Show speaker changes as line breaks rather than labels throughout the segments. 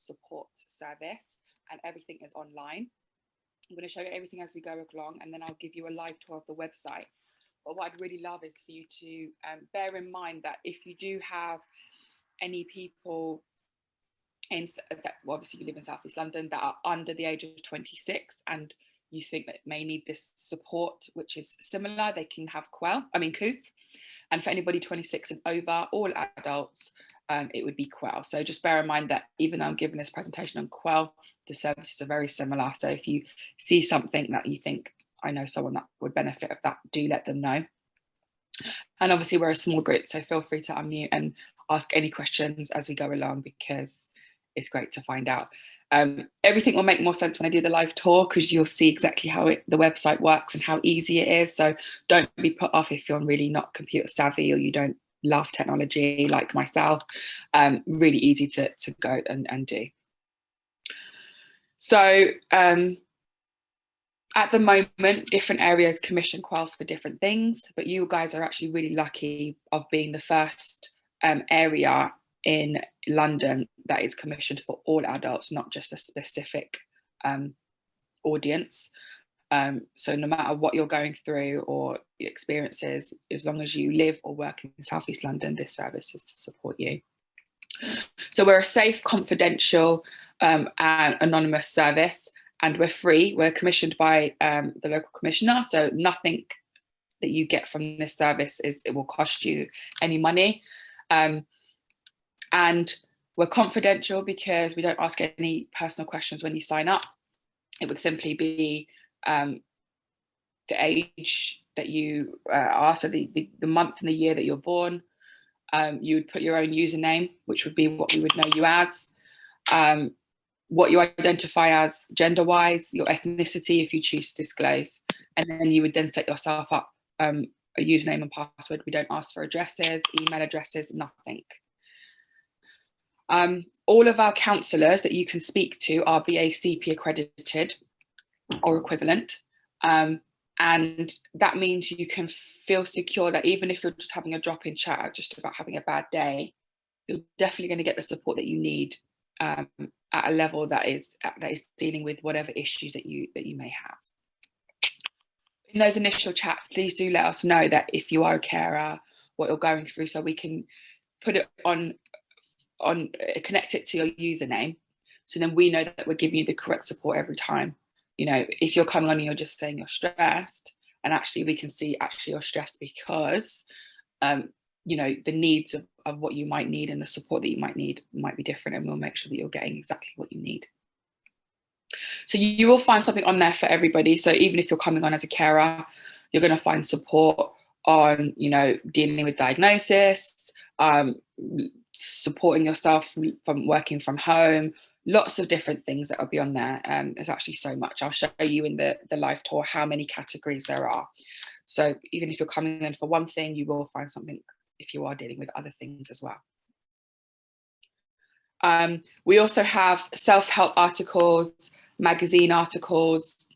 support service, and everything is online. I'm going to show you everything as we go along, and then I'll give you a live tour of the website. But what I'd really love is for you to bear in mind that if you do have any people obviously you live in South East London, that are under the age of 26 and you think that may need this support, which is similar, they can have Qwell. And for anybody 26 and over, all adults, it would be Qwell. So just bear in mind that even though I'm giving this presentation on Qwell, the services are very similar. So if you see something that you think, I know someone that would benefit of that, do let them know. And obviously we're a small group, so feel free to unmute and ask any questions as we go along, because it's great to find out. Everything will make more sense when I do the live tour, because you'll see exactly how the website works and how easy it is. So don't be put off if you're really not computer savvy or you don't love technology like myself. Really easy to go and do. So at the moment, different areas commission Qwell for different things, but you guys are actually really lucky of being the first area in London that is commissioned for all adults, not just a specific audience. So no matter what you're going through or your experiences, as long as you live or work in South East London, this service is to support you. So we're a safe, confidential and anonymous service, and we're free. We're commissioned by the local commissioner, so nothing that you get from this service it will cost you any money. And we're confidential because we don't ask any personal questions when you sign up. It would simply be the age that you are, so the month and the year that you're born. You would put your own username, which would be what we would know you as, what you identify as gender-wise, your ethnicity if you choose to disclose, and then you would then set yourself up a username and password. We don't ask for addresses, email addresses, nothing. All of our counsellors that you can speak to are BACP accredited or equivalent, and that means you can feel secure that even if you're just having a drop-in chat, just about having a bad day, you're definitely going to get the support that you need at a level that is dealing with whatever issues that you may have. In those initial chats, please do let us know that if you are a carer, what you're going through, so we can put it on connect it to your username, so then we know that we're giving you the correct support every time. You know, if you're coming on and you're just saying you're stressed, and actually we can see actually you're stressed because you know, the needs of what you might need and the support that you might need might be different, and we'll make sure that you're getting exactly what you need. So you will find something on there for everybody. So even if you're coming on as a carer, you're going to find support on, you know, dealing with diagnosis, supporting yourself from working from home, lots of different things that will be on there. There's actually so much. I'll show you in the live tour how many categories there are. So even if you're coming in for one thing, you will find something if you are dealing with other things as well. We also have self-help articles, magazine articles,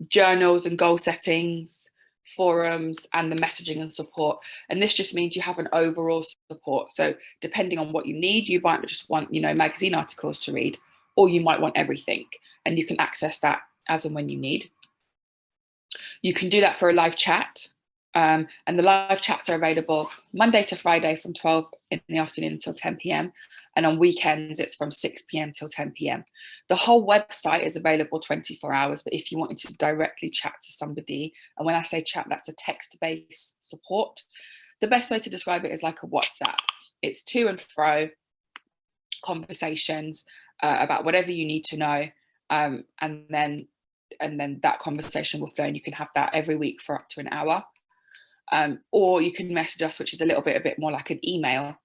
journals and goal settings, forums, and the messaging and support. And this just means you have an overall support. So depending on what you need, you might just want, you know, magazine articles to read, or you might want everything, and you can access that as and when you need. You can do that for a live chat. And the live chats are available Monday to Friday from 12 in the afternoon until 10 p.m. And on weekends, it's from 6 p.m. till 10 p.m. The whole website is available 24 hours, but if you wanted to directly chat to somebody, and when I say chat, that's a text-based support. The best way to describe it is like a WhatsApp. It's to and fro conversations about whatever you need to know. And then that conversation will flow, and you can have that every week for up to an hour. Or you can message us, which is a bit more like an email,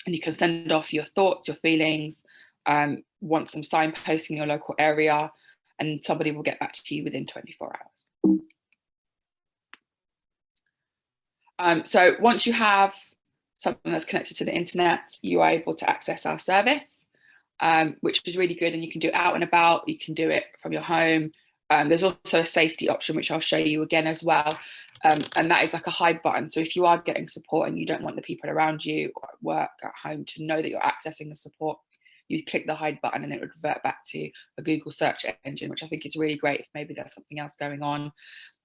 and you can send off your thoughts, your feelings, want some signposting in your local area, and somebody will get back to you within 24 hours. So once you have something that's connected to the internet, you are able to access our service, which is really good, and you can do it out and about. You can do it from your home. There's also a safety option, which I'll show you again as well. And that is like a hide button. So if you are getting support and you don't want the people around you or at work, at home, to know that you're accessing the support, you click the hide button and it would revert back to a Google search engine, which I think is really great if maybe there's something else going on,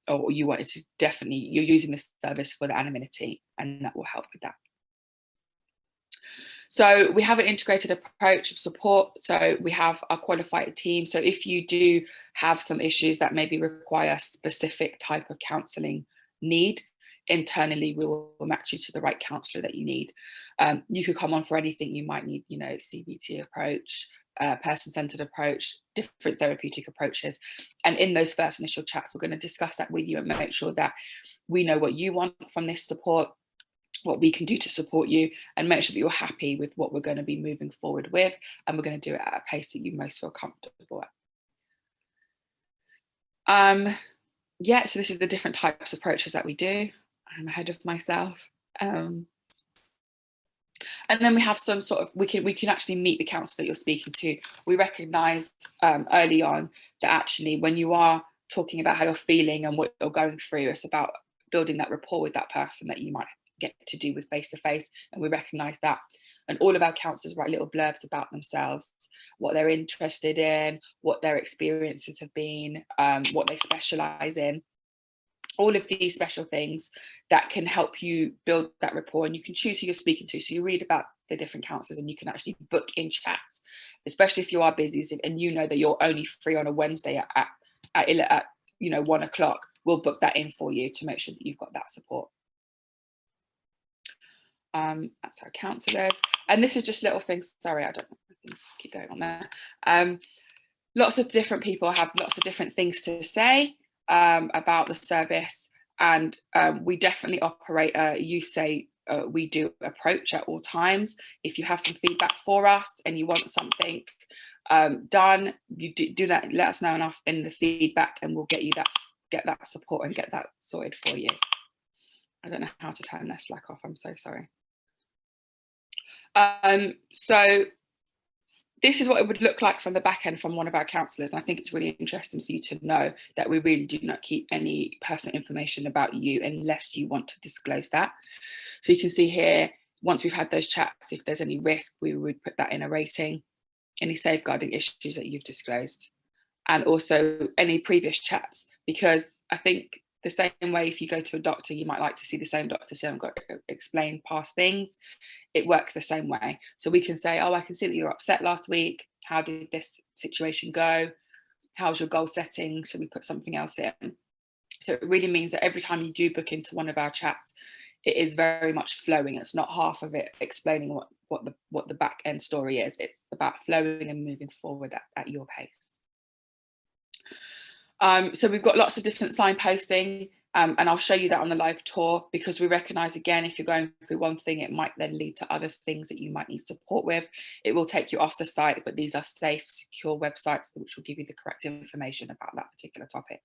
or you wanted to you're using this service for the anonymity, and that will help with that. So we have an integrated approach of support. So we have our qualified team. So if you do have some issues that maybe require a specific type of counselling need, internally we will match you to the right counsellor that you need. You could come on for anything you might need, you know, CBT approach, person-centered approach, different therapeutic approaches. And in those first initial chats, we're going to discuss that with you and make sure that we know what you want from this support, what we can do to support you, and make sure that you're happy with what we're going to be moving forward with, and we're going to do it at a pace that you most feel comfortable at. Yeah, so this is the different types of approaches that we do. I'm ahead of myself. And then we have some sort of, we can actually meet the counsellor that you're speaking to. We recognised early on that actually when you are talking about how you're feeling and what you're going through, it's about building that rapport with that person that you might get to do with face-to-face, and we recognise that. And all of our counsellors write little blurbs about themselves, what they're interested in, what their experiences have been, what they specialise in, all of these special things that can help you build that rapport. And you can choose who you're speaking to. So you read about the different counsellors and you can actually book in chats, especially if you are busy and you know that you're only free on a Wednesday at you know, 1 o'clock. We'll book that in for you to make sure that you've got that support. That's our counsellors. And this is just little things. Sorry, I don't know. Things just keep going on there. Lots of different people have lots of different things to say about the service, and we definitely operate a you say we do approach at all times. If you have some feedback for us and you want something done, you do that, let us know enough in the feedback and we'll get that support and get that sorted for you. I don't know how to turn that Slack off, I'm so sorry. So this is what it would look like from the back end from one of our counsellors. And I think it's really interesting for you to know that we really do not keep any personal information about you unless you want to disclose that. So you can see here, once we've had those chats, if there's any risk, we would put that in a rating, any safeguarding issues that you've disclosed, and also any previous chats, because I think the same way if you go to a doctor, you might like to see the same doctor so you haven't got to explain past things. It works the same way. So we can say, oh, I can see that you were upset last week. How did this situation go? How's your goal setting? So we put something else in. So it really means that every time you do book into one of our chats, it is very much flowing. It's not half of it explaining what the back end story is. It's about flowing and moving forward at your pace. So we've got lots of different signposting, and I'll show you that on the live tour, because we recognise, again, if you're going through one thing, it might then lead to other things that you might need support with. It will take you off the site, but these are safe, secure websites which will give you the correct information about that particular topic.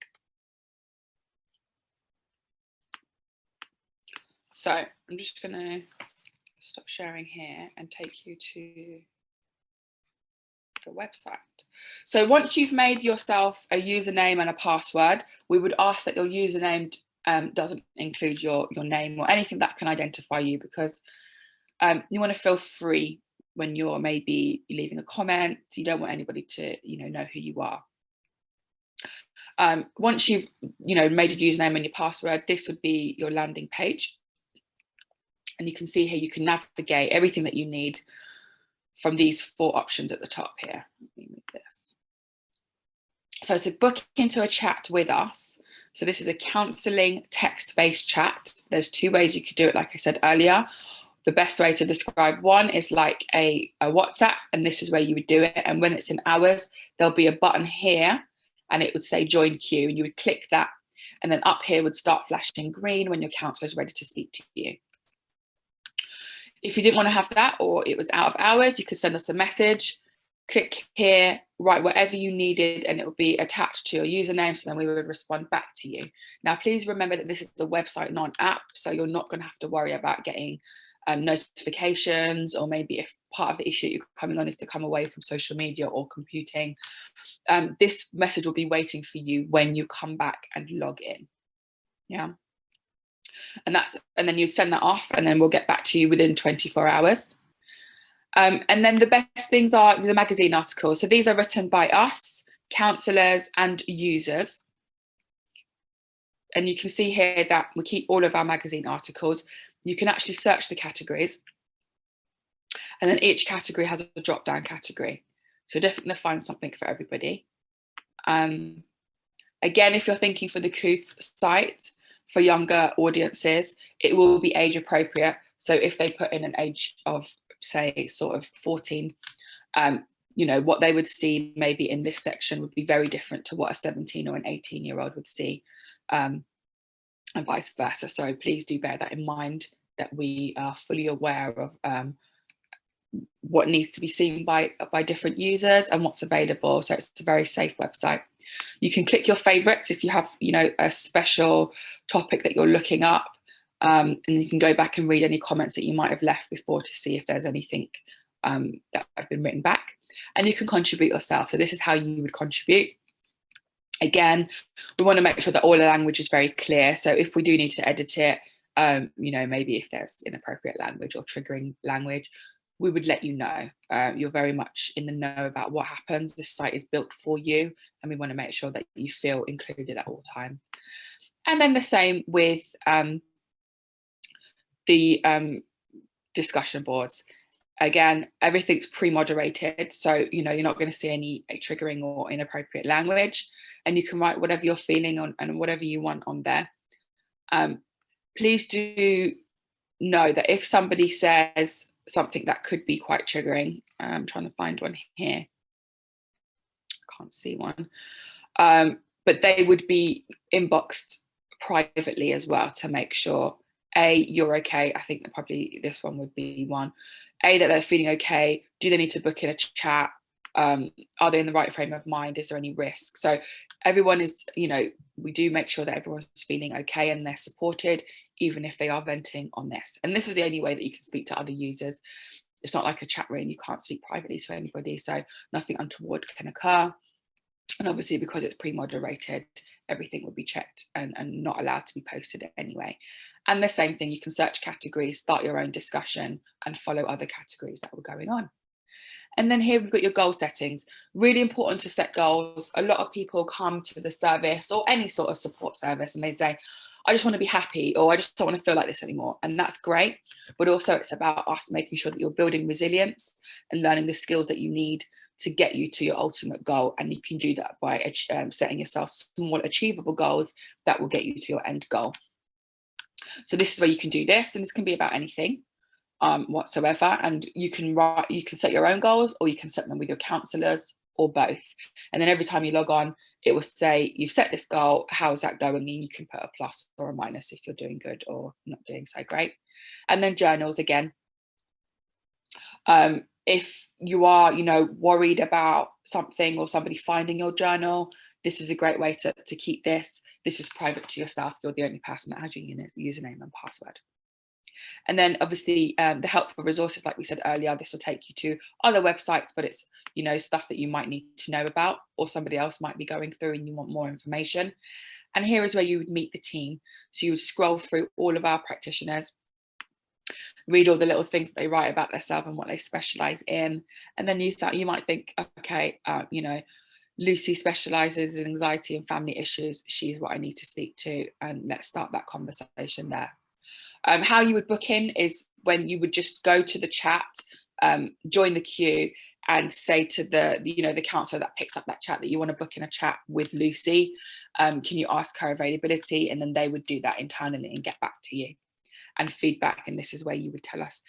So I'm just going to stop sharing here and take you to the website. So once you've made yourself a username and a password, we would ask that your username doesn't include your name or anything that can identify you, because you want to feel free when you're maybe leaving a comment. You don't want anybody to know who you are. Once you've made a username and your password, this would be your landing page, and you can see here you can navigate everything that you need from these 4 options at the top here. Let me move this. So to book into a chat with us, so this is a counselling text-based chat. There's 2 ways you could do it, like I said earlier. The best way to describe one is like a WhatsApp, and this is where you would do it. And when it's in hours, there'll be a button here and it would say join queue, and you would click that, and then up here would start flashing green when your counsellor is ready to speak to you. If you didn't want to have that, or it was out of hours, you could send us a message, click here, write whatever you needed, and it would be attached to your username, so then we would respond back to you. Now, please remember that this is a website, not an app, so you're not going to have to worry about getting notifications, or maybe if part of the issue that you're coming on is to come away from social media or computing, this message will be waiting for you when you come back and log in. Yeah. And then you'd send that off, and then we'll get back to you within 24 hours. And then the best things are the magazine articles. So these are written by us, counsellors and users. And you can see here that we keep all of our magazine articles. You can actually search the categories. And then each category has a drop-down category. So definitely going to find something for everybody. Again, if you're thinking for the Qwell site, for younger audiences, it will be age appropriate. So if they put in an age of, say, sort of 14, you know, what they would see maybe in this section would be very different to what a 17 or an 18-year-old would see, and vice versa. So please do bear that in mind, that we are fully aware of what needs to be seen by different users and what's available. So it's a very safe website. You can click your favorites if you have, you know, a special topic that you're looking up, and you can go back and read any comments that you might have left before to see if there's anything that have been written back. And you can contribute yourself. So this is how you would contribute. Again, we want to make sure that all the language is very clear. So if we do need to edit it, you know, maybe if there's inappropriate language or triggering language, we would let you know. You're very much in the know about what happens. This site is built for you, and we want to make sure that you feel included at all times. And then the same with the discussion boards. Again, everything's pre-moderated, so you know you're not going to see any triggering or inappropriate language, and you can write whatever you're feeling on and whatever you want on there. Please do know that if somebody says something that could be quite triggering, I'm trying to find one here, I can't see one, but they would be inboxed privately as well to make sure you're okay. I think that probably this one would be one. That they're feeling okay. Do they need to book in a chat? Are they in the right frame of mind? Is there any risk? So everyone is, you know, we do make sure that everyone's feeling okay and they're supported, even if they are venting on this. And this is the only way that you can speak to other users. It's not like a chat room. You can't speak privately to anybody, so nothing untoward can occur. And obviously, because it's pre-moderated, everything will be checked and not allowed to be posted anyway. And the same thing, you can search categories, start your own discussion, and follow other categories that were going on. And then here we've got your goal settings. Really important to set goals. A lot of people come to the service or any sort of support service and they say, I just want to be happy, or I just don't want to feel like this anymore. And that's great. But also it's about us making sure that you're building resilience and learning the skills that you need to get you to your ultimate goal. And you can do that by setting yourself small achievable goals that will get you to your end goal. So this is where you can do this, and this can be about anything whatsoever. And you can set your own goals, or you can set them with your counsellors, or both. And then every time you log on, it will say, you've set this goal, how's that going? And you can put a plus or a minus if you're doing good or not doing so great. And then journals again. If you are, you know, worried about something or somebody finding your journal, this is a great way to keep this. This is private to yourself. You're the only person that has your username and password. And then obviously the helpful resources, like we said earlier, this will take you to other websites, but it's, you know, stuff that you might need to know about, or somebody else might be going through and you want more information. And here is where you would meet the team. So you would scroll through all of our practitioners, read all the little things that they write about themselves and what they specialise in. And then you might think, okay, you know, Lucy specialises in anxiety and family issues. She's what I need to speak to, and let's start that conversation there. How you would book in is when you would just go to the chat, join the queue, and say to the counsellor that picks up that chat that you want to book in a chat with Lucy. Can you ask her availability? And then they would do that internally and get back to you and feedback. And this is where you would tell us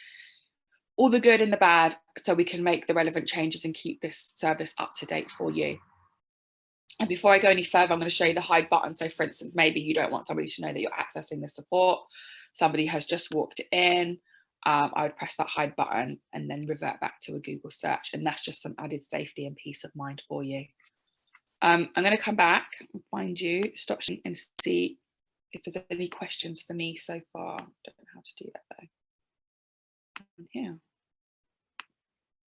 all the good and the bad, so we can make the relevant changes and keep this service up to date for you. And before I go any further, I'm going to show you the hide button. So for instance, maybe you don't want somebody to know that you're accessing the support. Somebody has just walked in. I would press that hide button and then revert back to a Google search. And that's just some added safety and peace of mind for you. I'm going to come back and find you, stop and see if there's any questions for me so far. I don't know how to do that though. here.